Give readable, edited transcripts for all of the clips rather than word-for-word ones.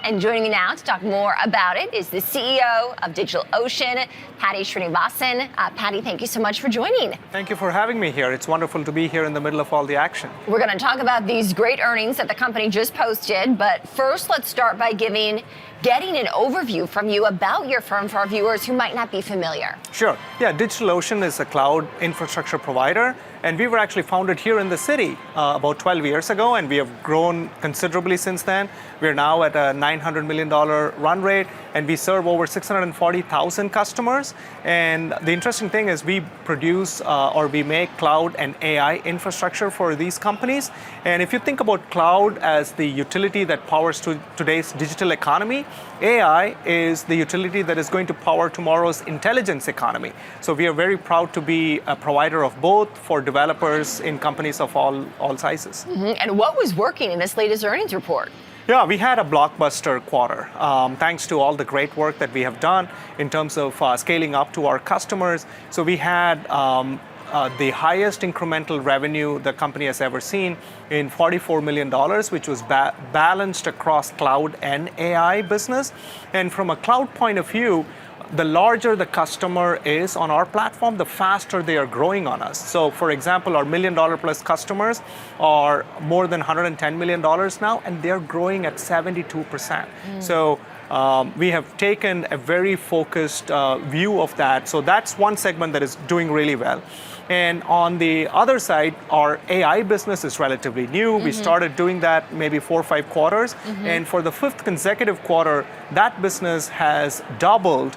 And joining me now to talk more about it is the CEO of DigitalOcean, Patty Srinivasan. Patty, thank you so much for joining. Thank you for having me here. It's wonderful to be here in the middle of all the action. We're going to talk about these great earnings that the company just posted, but first let's start by getting an overview from you about your firm for our viewers who might not be familiar. Sure. Yeah, DigitalOcean is a cloud infrastructure provider, and we were actually founded here in the city about 12 years ago, and we have grown considerably since then. We're now at a $900 million run rate, and we serve over 640,000 customers. And the interesting thing is we produce or we make cloud and AI infrastructure for these companies. And if you think about cloud as the utility that powers today's digital economy, AI is the utility that is going to power tomorrow's intelligence economy. So we are very proud to be a provider of both for developers in companies of all sizes. Mm-hmm. And what was working in this latest earnings report? Yeah, we had a blockbuster quarter, thanks to all the great work that we have done in terms of scaling up to our customers. So we had the highest incremental revenue the company has ever seen in $44 million, which was balanced across cloud and AI business. And from a cloud point of view, the larger the customer is on our platform, the faster they are growing on us. So for example, our $1 million plus customers are more than $110 million now, and they're growing at 72%. So we have taken a very focused view of that. So that's one segment that is doing really well. And on the other side, our AI business is relatively new. We started doing that maybe 4 or 5 quarters. And for the 5th consecutive quarter, that business has doubled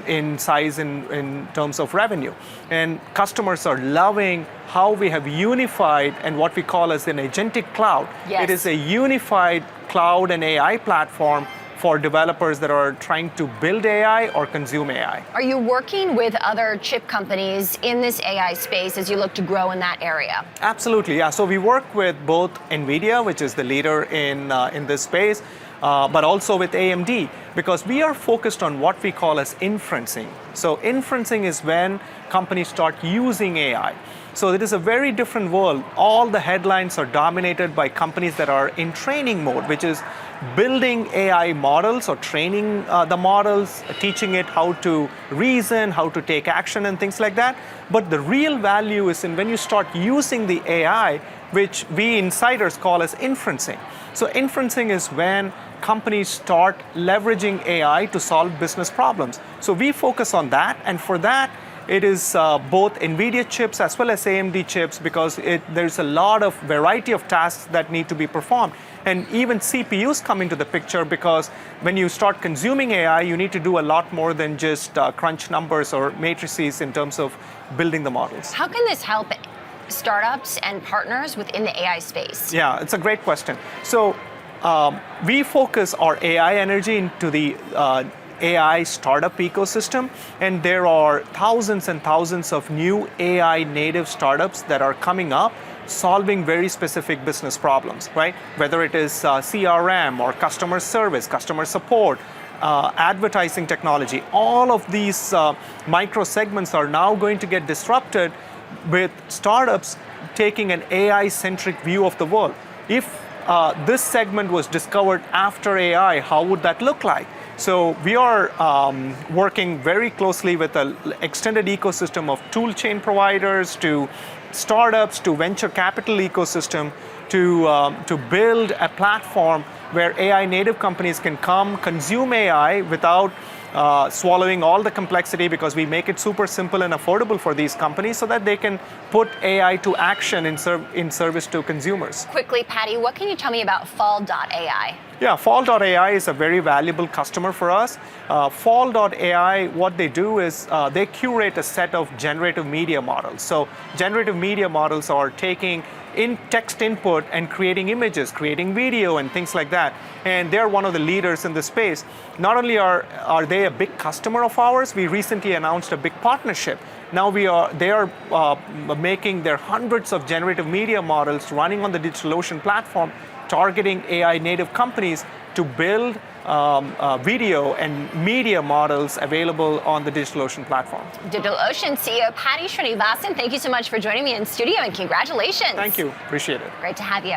in size in terms of revenue. And customers are loving how we have unified and what we call as an agentic cloud. Yes. It is a unified cloud and AI platform for developers that are trying to build AI or consume AI. Are you working with other chip companies in this AI space as you look to grow in that area? Absolutely, yeah. So we work with both NVIDIA, which is the leader in this space, but also with AMD, because we are focused on what we call as inferencing. So inferencing is when companies start using AI. So it is a very different world. All the headlines are dominated by companies that are in training mode, which is building AI models or training the models, teaching it how to reason, how to take action and things like that. But the real value is in when you start using the AI, which we insiders call as inferencing. So inferencing is when companies start leveraging AI to solve business problems. So we focus on that, and for that, it is both NVIDIA chips as well as AMD chips, because there's a lot of variety of tasks that need to be performed. And even CPUs come into the picture, because when you start consuming AI, you need to do a lot more than just crunch numbers or matrices in terms of building the models. How can this help startups and partners within the AI space? Yeah, it's a great question. So we focus our AI energy into the AI startup ecosystem, and there are thousands and thousands of new AI native startups that are coming up, solving very specific business problems, right? Whether it is CRM or customer service, customer support, advertising technology, all of these micro segments are now going to get disrupted with startups taking an AI-centric view of the world. If this segment was discovered after AI, how would that look like? So we are working very closely with an extended ecosystem of tool chain providers to startups to venture capital ecosystem to build a platform where AI native companies can come consume AI without swallowing all the complexity, because we make it super simple and affordable for these companies so that they can put AI to action in service to consumers. Quickly, Patty, what can you tell me about Fall.ai? Yeah, Fall.ai is a very valuable customer for us. Fall.ai, what they do is they curate a set of generative media models. So generative media models are taking in text input and creating images, creating video and things like that. And they're one of the leaders in this space. Not only are they a big customer of ours, we recently announced a big partnership. Now they are making their hundreds of generative media models running on the DigitalOcean platform, targeting AI native companies to build video and media models available on the DigitalOcean platform. DigitalOcean CEO Patty Srinivasan, thank you so much for joining me in studio, and congratulations. Thank you, appreciate it. Great to have you.